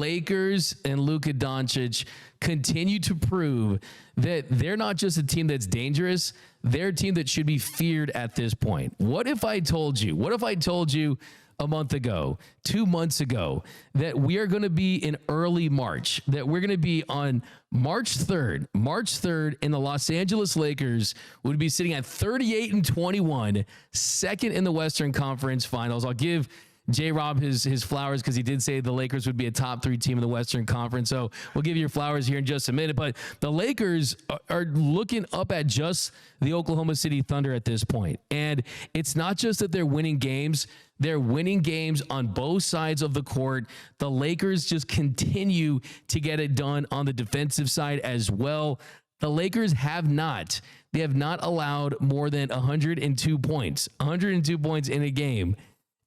Lakers and Luka Doncic continue to prove that they're not just a team that's dangerous, they're a team that should be feared at this point. What if I told you a month ago, 2 months ago, that we are going to be in early March, that we're going to be on March 3rd, and the Los Angeles Lakers would be sitting at 38-21, second in the Western Conference Finals. I'll give J-Rob his flowers because he did say the Lakers would be a top 3 team in the Western Conference. So we'll give you your flowers here in just a minute. But the Lakers are looking up at just the Oklahoma City Thunder at this point. And it's not just that they're winning games. They're winning games on both sides of the court. The Lakers just continue to get it done on the defensive side as well. The Lakers have not allowed more than 102 points in a game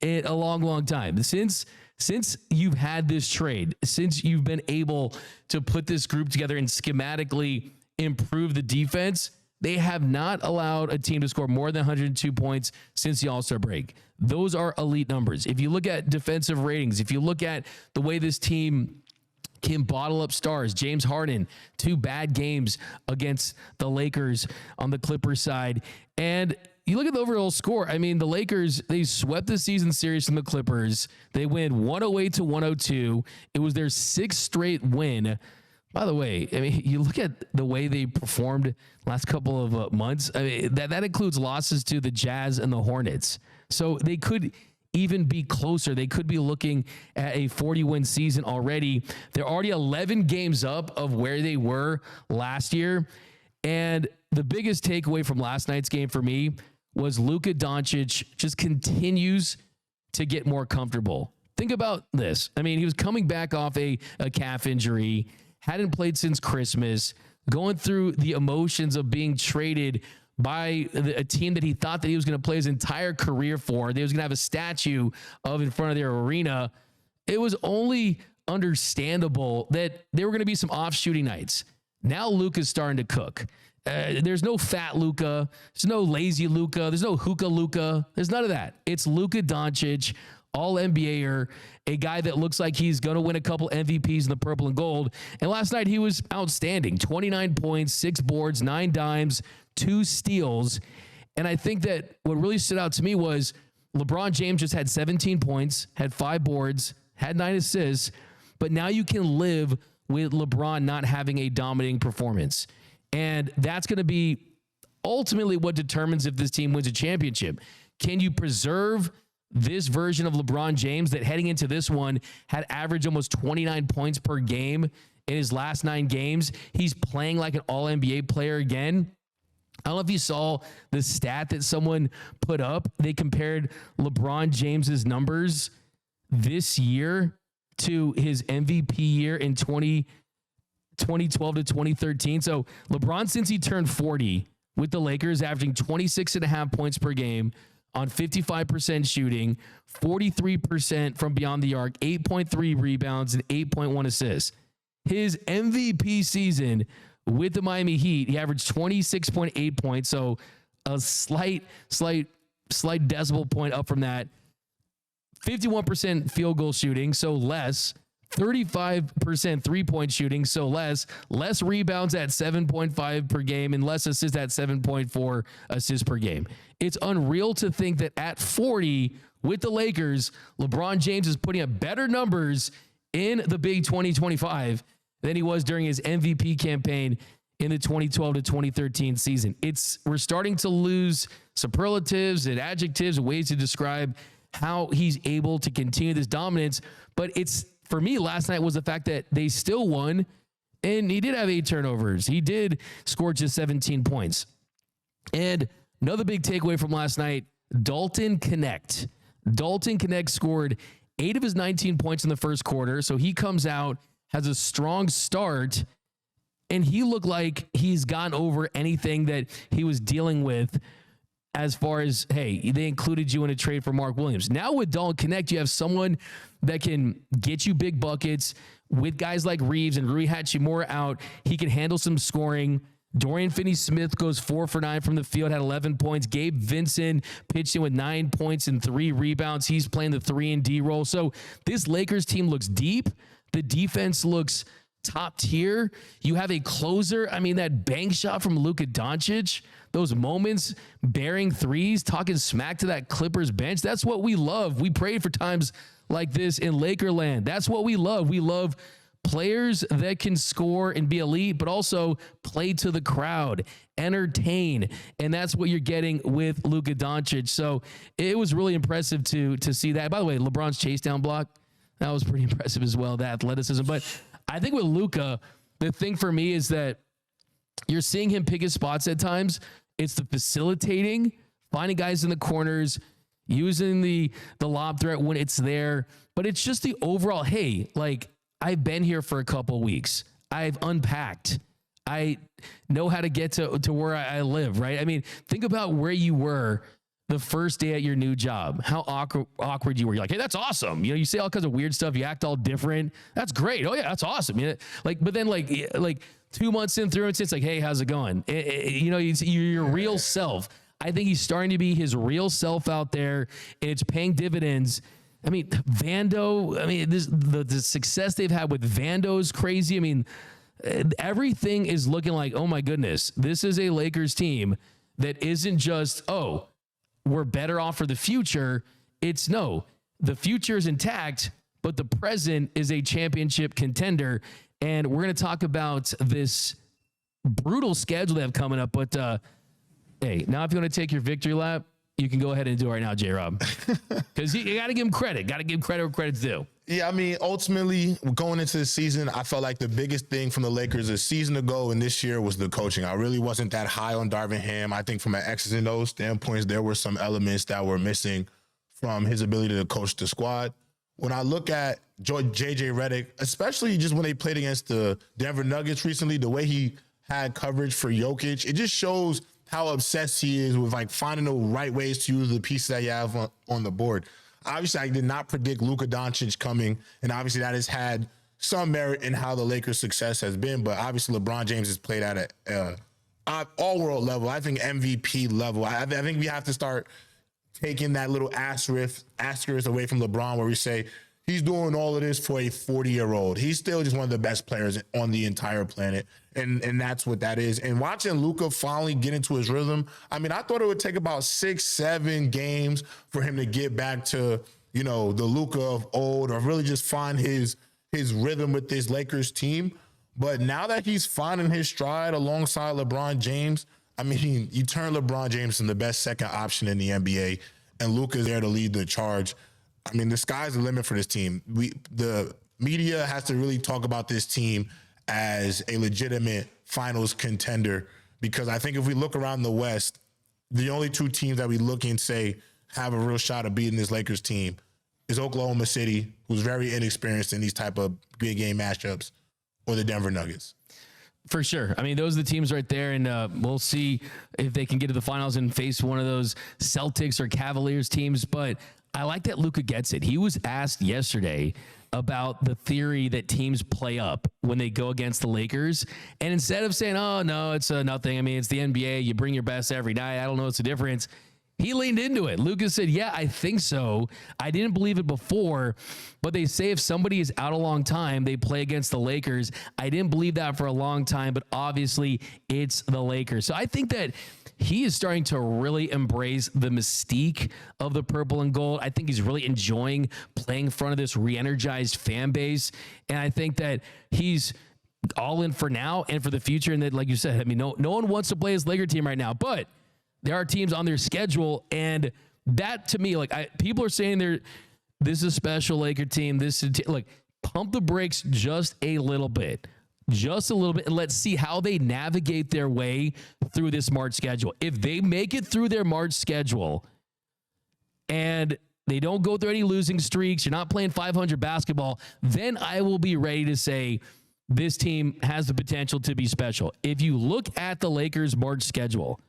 in a long, long time. Since you've had this trade, since you've been able to put this group together and schematically improve the defense, they have not allowed a team to score more than 102 points since the All-Star break. Those are elite numbers. If you look at defensive ratings, if you look at the way this team can bottle up stars, James Harden, 2 bad games against the Lakers on the Clippers side, and you look at the overall score. I mean, the Lakers, they swept the season series from the Clippers. They win 108-102. It was their 6th straight win. By the way, I mean, you look at the way they performed last couple of months. I mean, that includes losses to the Jazz and the Hornets. So they could even be closer. They could be looking at a 40-win season already. They're already 11 games up of where they were last year. And the biggest takeaway from last night's game for me was Luka Doncic just continues to get more comfortable. Think about this. I mean, he was coming back off a calf injury, hadn't played since Christmas, going through the emotions of being traded by a team that he thought that he was going to play his entire career for. They was going to have a statue of in front of their arena. It was only understandable that there were going to be some off shooting nights. Now Luka's starting to cook. There's no fat Luka. There's no lazy Luka. There's no hookah Luka. There's none of that. It's Luka Doncic, all NBAer, a guy that looks like he's going to win a couple MVPs in the purple and gold. And last night he was outstanding. 29 points, 6 boards, 9 dimes, 2 steals. And I think that what really stood out to me was LeBron James just had 17 points, had 5 boards, had 9 assists, but now you can live with LeBron not having a dominating performance. And that's going to be ultimately what determines if this team wins a championship. Can you preserve this version of LeBron James that heading into this one had averaged almost 29 points per game in his last 9 games? He's playing like an all-NBA player again. I don't know if you saw the stat that someone put up. They compared LeBron James's numbers this year to his MVP year in 2012 to 2013. So LeBron, since he turned 40 with the Lakers, averaging 26.5 points per game on 55% shooting, 43% from beyond the arc, 8.3 rebounds, and 8.1 assists. His MVP season with the Miami Heat, he averaged 26.8 points, so a slight decimal point up from that. 51% field goal shooting, so less. 35% three-point shooting, so less rebounds at 7.5 per game, and less assists at 7.4 assists per game. It's unreal to think that at 40 with the Lakers, LeBron James is putting up better numbers in the big 2025 than he was during his MVP campaign in the 2012 to 2013 season. We're starting to lose superlatives and adjectives and ways to describe how he's able to continue this dominance, but for me, last night was the fact that they still won, and he did have 8 turnovers. He did score just 17 points. And another big takeaway from last night, Dalton Connect. Dalton Connect scored 8 of his 19 points in the first quarter, so he comes out, has a strong start, and he looked like he's gotten over anything that he was dealing with as far as, hey, they included you in a trade for Mark Williams. Now with Dalton Connect, you have someone that can get you big buckets. With guys like Reeves and Rui Hachimura out, he can handle some scoring. Dorian Finney-Smith goes 4 for 9 from the field, had 11 points. Gabe Vincent pitched in with 9 points and 3 rebounds. He's playing the 3-and-D role. So this Lakers team looks deep. The defense looks top tier. You have a closer. I mean, that bank shot from Luka Doncic, those moments, bearing threes, talking smack to that Clippers bench. That's what we love. We prayed for times like this in Lakerland. That's what we love. We love players that can score and be elite, but also play to the crowd, entertain. And that's what you're getting with Luka Doncic. So it was really impressive to see that. By the way, LeBron's chase down block, that was pretty impressive as well, the athleticism. But I think with Luka, the thing for me is that you're seeing him pick his spots at times. It's the facilitating, finding guys in the corners, using the lob threat when it's there. But it's just the overall, hey, like, I've been here for a couple weeks. I've unpacked. I know how to get to where I live, right? I mean, think about where you were the first day at your new job, how awkward you were. You're like, hey, that's awesome. You know, you say all kinds of weird stuff. You act all different. That's great. Oh yeah, that's awesome. You know, but then like 2 months in through, it's like, hey, how's it going? You know, you're your real self. I think he's starting to be his real self out there, and it's paying dividends. I mean, Vando, I mean, the success they've had with Vando is crazy. I mean, everything is looking like, oh my goodness, this is a Lakers team that isn't just, oh, we're better off for the future. It's no, the future is intact, but the present is a championship contender. And we're going to talk about this brutal schedule they have coming up. But hey, now if you want to take your victory lap, you can go ahead and do it right now, J-Rob. Because you got to give him credit. Got to give credit where credit's due. Yeah, I mean, ultimately, going into the season, I felt like the biggest thing from the Lakers a season ago and this year was the coaching. I really wasn't that high on Darvin Ham. I think from an X's and O's standpoint, there were some elements that were missing from his ability to coach the squad. When I look at JJ Redick, especially just when they played against the Denver Nuggets recently, the way he had coverage for Jokic, it just shows how obsessed he is with like finding the right ways to use the pieces that you have on the board. Obviously, I did not predict Luka Doncic coming, and obviously that has had some merit in how the Lakers' success has been, but obviously LeBron James has played at a all-world level. I think MVP level. I think we have to start taking that little asterisk away from LeBron where we say he's doing all of this for a 40-year-old. He's still just one of the best players on the entire planet, and that's what that is. And watching Luka finally get into his rhythm, I mean, I thought it would take about 6-7 games for him to get back to, you know, the Luka of old, or really just find his rhythm with this Lakers team. But now that he's finding his stride alongside LeBron James, I mean, you turn LeBron James into the best second option in the NBA, and Luka's there to lead the charge. I mean, the sky's the limit for this team. The media has to really talk about this team as a legitimate finals contender, because I think if we look around the West, the only two teams that we look and say have a real shot of beating this Lakers team is Oklahoma City, who's very inexperienced in these type of big game matchups, or the Denver Nuggets. For sure. I mean, those are the teams right there, and we'll see if they can get to the finals and face one of those Celtics or Cavaliers teams. But I like that Luka gets it. He was asked yesterday about the theory that teams play up when they go against the Lakers. And instead of saying, oh, no, it's nothing. I mean, it's the NBA. You bring your best every night. I don't know what's the difference. He leaned into it. Luka said, yeah, I think so. I didn't believe it before, but they say if somebody is out a long time, they play against the Lakers. I didn't believe that for a long time, but obviously it's the Lakers. So I think that he is starting to really embrace the mystique of the purple and gold. I think he's really enjoying playing in front of this re-energized fan base. And I think that he's all in for now and for the future. And that, like you said, I mean, no one wants to play his Laker team right now, but there are teams on their schedule, and that to me, like people are saying this is a special Laker team. This is like pump the brakes just a little bit, and let's see how they navigate their way through this March schedule. If they make it through their March schedule and they don't go through any losing streaks, you're not playing 500 basketball, then I will be ready to say this team has the potential to be special. If you look at the Lakers' March schedule,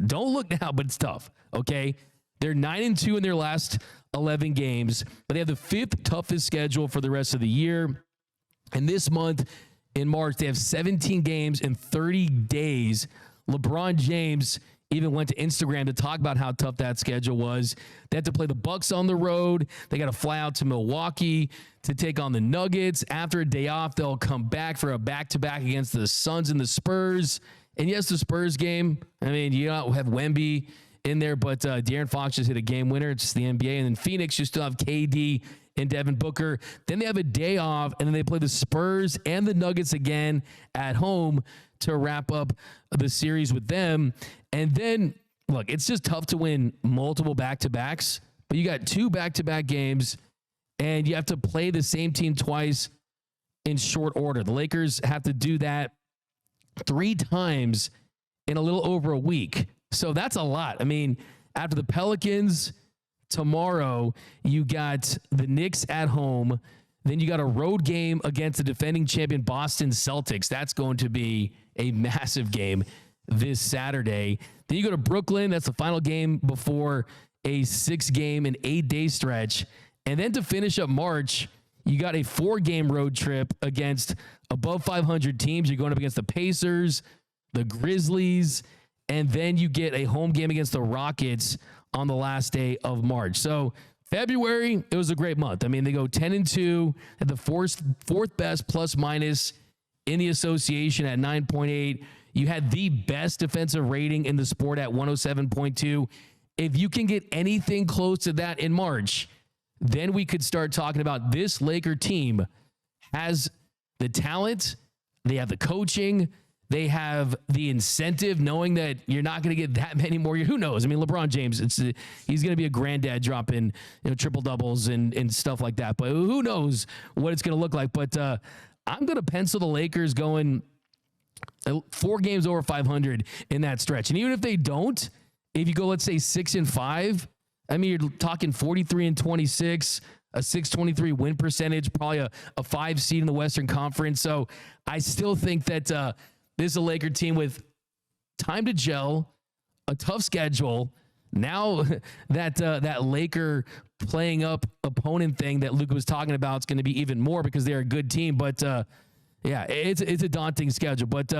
don't look now, but it's tough, okay? They're 9-2 in their last 11 games, but they have the 5th toughest schedule for the rest of the year. And this month, in March, they have 17 games in 30 days. LeBron James even went to Instagram to talk about how tough that schedule was. They had to play the Bucks on the road. They got to fly out to Milwaukee to take on the Nuggets. After a day off, they'll come back for a back-to-back against the Suns and the Spurs. And yes, the Spurs game, I mean, you don't have Wemby in there, but De'Aaron Fox just hit a game winner. It's just the NBA. And then Phoenix, you still have KD and Devin Booker. Then they have a day off, and then they play the Spurs and the Nuggets again at home to wrap up the series with them. And then, look, it's just tough to win multiple back-to-backs, but you got 2 back-to-back games, and you have to play the same team twice in short order. The Lakers have to do that 3 times in a little over a week. So that's a lot. I mean, after the Pelicans tomorrow, you got the Knicks at home. Then you got a road game against the defending champion Boston Celtics. That's going to be a massive game this Saturday. Then you go to Brooklyn. That's the final game before a 6-game and 8-day stretch. And then to finish up March, you got a 4-game road trip against above 500 teams. You're going up against the Pacers, the Grizzlies, and then you get a home game against the Rockets on the last day of March. So February, it was a great month. I mean, they go 10-2 at the fourth best plus minus in the association at 9.8. You had the best defensive rating in the sport at 107.2. If you can get anything close to that in March, then we could start talking about this Laker team has the talent, they have the coaching, they have the incentive, knowing that you're not going to get that many more. Who knows? I mean, LeBron James, he's going to be a granddad dropping triple doubles and stuff like that. But who knows what it's going to look like? But I'm going to pencil the Lakers going 4 games over 500 in that stretch. And even if they don't, if you go, let's say 6-5, I mean, you're talking 43-26, a 623 win percentage, probably a 5 seed in the Western Conference. So I still think that this is a Laker team with time to gel, a tough schedule. Now that Laker playing up opponent thing that Luka was talking about is going to be even more because they're a good team. But yeah, it's a daunting schedule. But